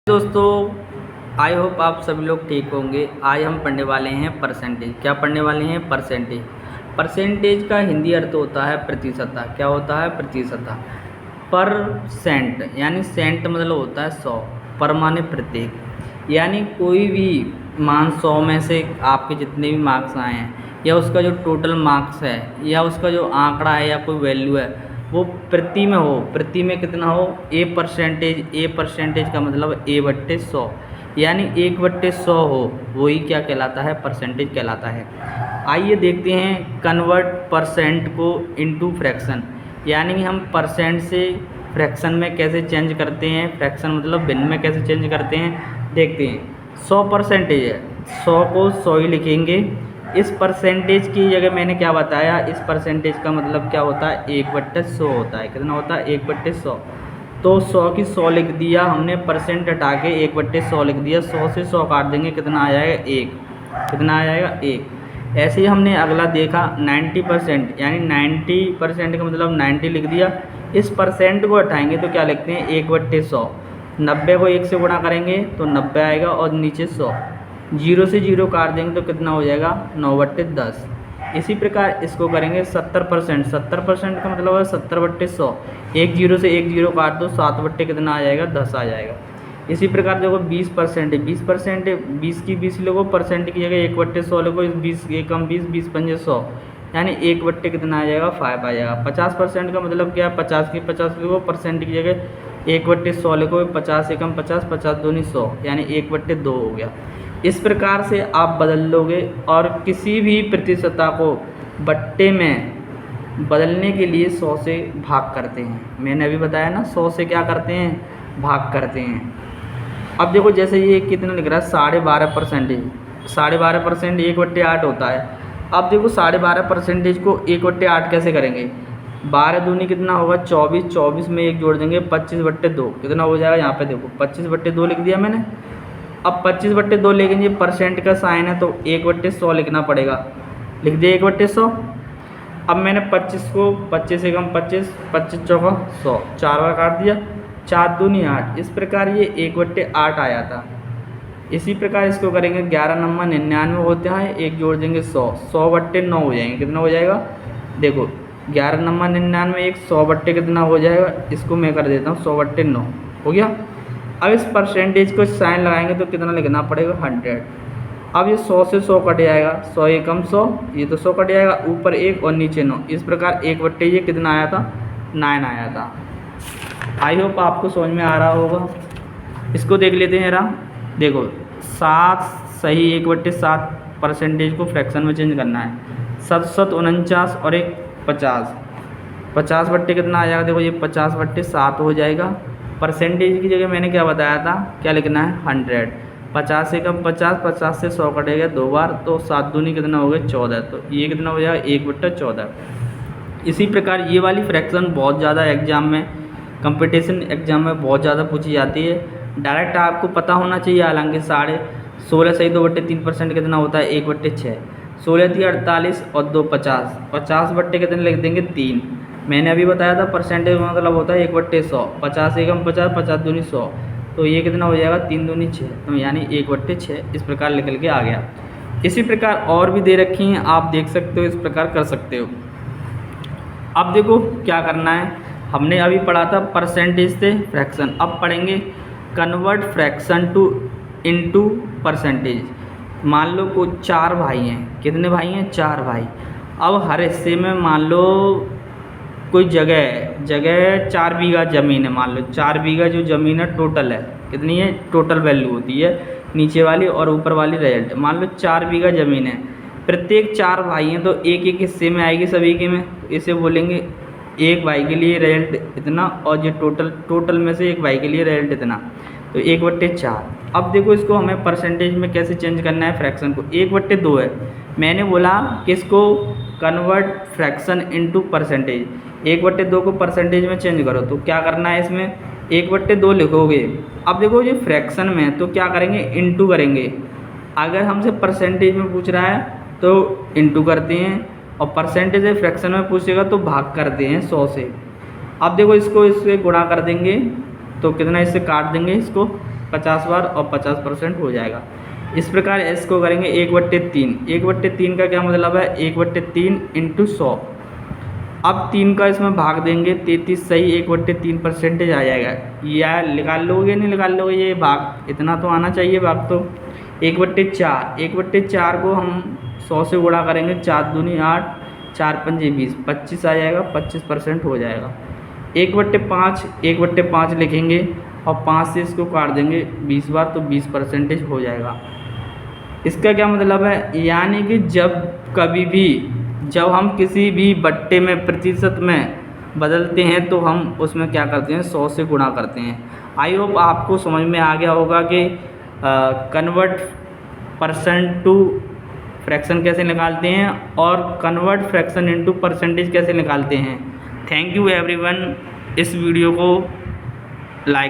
दोस्तों, I hope आप सभी लोग ठीक होंगे। आज हम पढ़ने वाले हैं परसेंटेज। क्या पढ़ने वाले हैं? परसेंटेज। परसेंटेज का हिंदी अर्थ होता है प्रतिशतता। क्या होता है? प्रतिशतता। परसेंट यानी सेंट मतलब होता है 100, पर माने प्रत्येक। यानी कोई भी मान 100 में से आपके जितने भी मार्क्स आए हैं या उसका जो टोटल मार्क्स है या उसका जो आंकड़ा है या कोई वैल्यू है वो प्रति में हो। प्रति में कितना हो? ए परसेंटेज का मतलब A/100 यानी 1/100 हो, वही क्या कहलाता है? परसेंटेज कहलाता है। आइए देखते हैं कन्वर्ट परसेंट को इनटू फ्रैक्शन, यानी हम परसेंट से फ्रैक्शन में कैसे चेंज करते हैं। फ्रैक्शन मतलब भिन्न में कैसे चेंज करते हैं, देखते हैं। 100 परसेंटेज है, 100 को 100 ही लिखेंगे। इस परसेंटेज की जगह मैंने क्या बताया, इस परसेंटेज का मतलब क्या होता है? 1/100 होता है। कितना होता है? 1/100। तो 100 की 100 लिख दिया हमने, परसेंट हटा के 1/100 लिख दिया। 100 से 100 काट देंगे, कितना आ जाएगा? 1। कितना आ जाएगा? 1। ऐसे ही हमने अगला देखा 90% यानी 90% का मतलब 90 लिख दिया। इस परसेंट को हटाएंगे तो क्या लिखते हैं? 1/100। 90 को 1 से गुणा करेंगे तो 90 आएगा और नीचे 100। 0 से 0 काट देंगे तो कितना हो जाएगा? 9/10। इसी प्रकार इसको करेंगे 70%। 70% का मतलब है 70/100। 1 0 से 1 0 काट दो, 7 कितना आ जाएगा? 10 आ जाएगा। इसी प्रकार देखो 20% है। 20% 20 की 20 लोगो, परसेंट की जगह 1/100 लोगो। 20 एकम 20, 20 पंजे 100 यानी 1 कितना आ जाएगा? 5 आ जाएगा। 50% का मतलब क्या है? 50 की 50 लोगो, परसेंट की जगह 1/100 लिखो। 50 एकम 50, 50 दूनी 100 यानी 1/2 हो गया। इस प्रकार से आप बदल लोगे और किसी भी प्रतिशतता को बट्टे में बदलने के लिए 100 से भाग करते हैं। मैंने अभी बताया ना, 100 से क्या करते हैं? भाग करते हैं। अब देखो जैसे ये कितना लिख रहा है? 12.5%। 12.5% 1/8 होता है। अब देखो 12.5% को 1/8 कैसे करेंगे? 12 दूनी कितना होगा? 24। 24 में 1 जोड़ देंगे, 25/2 कितना हो जाएगा? यहाँ पे देखो 25/2 लिख दिया मैंने। अब 25/2 लेंगे, परसेंट का साइन है तो 1/100 लिखना पड़ेगा। लिख दिया 1/100। अब मैंने 25 को 25 एकम 25, 25 चौका 100, 4 बार काट दिया, 4 दूनी 8। इस प्रकार ये 1/8 आया था। इसी प्रकार इसको करेंगे 11 नंबर 99 होते हैं, 1 जोड़ देंगे 100, 100/9 हो जाएंगे। कितना हो जाएगा? देखो 11 नंबर 99 एक 100 कितना हो जाएगा? इसको मैं कर देता हूँ 100/9 हो गया। अब इस परसेंटेज को साइन लगाएंगे तो कितना लिखना पड़ेगा? 100। अब ये 100 से 100 कट जाएगा, 100 एकम 100, ये तो 100 कट जाएगा, ऊपर 1 और नीचे 9। इस प्रकार 1/, ये कितना आया था? 9 आया था। आई होप आपको समझ में आ रहा होगा। इसको देख लेते हैं। देखो 7 सही 1/7 परसेंटेज को फ्रैक्शन में चेंज करना है। 7 49 और 1 50। 50 कितना आ जाएगा? देखो ये 50/7 हो जाएगा। परसेंटेज की जगह मैंने क्या बताया था? क्या लिखना है? 100। 50 एकम 50, 50 से 100 कटेगा 2 बार, तो 7 दूनी कितना हो गया? 14। तो ये कितना हो जाएगा? 1/14। इसी प्रकार ये वाली फ्रैक्शन बहुत ज़्यादा एग्जाम में, कंपटीशन एग्जाम में बहुत ज़्यादा पूछी जाती है। डायरेक्ट आपको पता होना चाहिए। हालांकि 16.5 सही 2/3% कितना होता है? 1/6। 16 थी 48 और 2 50। 50 कितने लिख देंगे? 3। मैंने अभी बताया था परसेंटेज मतलब होता है 1/100। 50 एकम 50, 50 दूनी 100, तो ये कितना हो जाएगा? 3 दूनी 6, तो यानी 1/6 इस प्रकार निकल के आ गया। इसी प्रकार और भी दे रखी हैं, आप देख सकते हो, इस प्रकार कर सकते हो। अब देखो क्या करना है। हमने अभी पढ़ा था परसेंटेज से फ्रैक्शन, अब पढ़ेंगे कन्वर्ट फ्रैक्शन इनटू परसेंटेज। मान लो कोई 4 भाई हैं। कितने भाई हैं? 4 भाई। अब हर हिस्से में मान लो कोई जगह 4 बीघा ज़मीन है। मान लो 4 बीघा जो ज़मीन है टोटल है, कितनी है? टोटल वैल्यू होती है नीचे वाली और ऊपर वाली रिजल्ट। मान लो 4 बीघा ज़मीन है, प्रत्येक 4 भाई हैं तो एक एक हिस्से में आएगी सभी के में। इसे बोलेंगे एक भाई के लिए रिजल्ट इतना, और जो टोटल में से एक भाई के लिए रिजल्ट इतना, तो 1/4। अब देखो इसको हमें परसेंटेज में कैसे चेंज करना है फ्रैक्शन को। 1/2 है। मैंने बोला कि इसको कन्वर्ट फ्रैक्शन इनटू परसेंटेज। 1/2 को परसेंटेज में चेंज करो तो क्या करना है? इसमें 1/2 लिखोगे। अब देखो ये फ्रैक्शन में तो क्या करेंगे? इनटू करेंगे। अगर हमसे परसेंटेज में पूछ रहा है तो इनटू करते हैं, और परसेंटेज फ्रैक्शन में पूछेगा तो भाग करते हैं 100 से। अब देखो इसको इससे गुणा कर देंगे तो कितना, इससे काट देंगे इसको 50 बार और 50% हो जाएगा। इस प्रकार s को करेंगे 1/3। 1/3 का क्या मतलब है, 1/3 × 100। अब 3 का इसमें भाग देंगे 33 सही 1/3 परसेंटेज आ जाएगा। या निकाल लोगे नहीं निकाल लोगे, ये भाग इतना तो आना चाहिए भाग तो। 1/4 1/4 को हम 100 से गुणा करेंगे, 4 दूनी 8 4 पंजे 20 25 आ जाएगा, 25% हो जाएगा। 1/5 1/5 लिखेंगे और 5 से इसको काट देंगे 20 बार तो 20% हो जाएगा। इसका क्या मतलब है, यानी कि जब हम किसी भी बट्टे में प्रतिशत में बदलते हैं तो हम उसमें क्या करते हैं, 100 से गुणा करते हैं। आई होप आपको समझ में आ गया होगा कि कन्वर्ट परसेंट टू फ्रैक्शन कैसे निकालते हैं और कन्वर्ट फ्रैक्शन इनटू परसेंटेज कैसे निकालते हैं। थैंक यू एवरीवन इस वीडियो को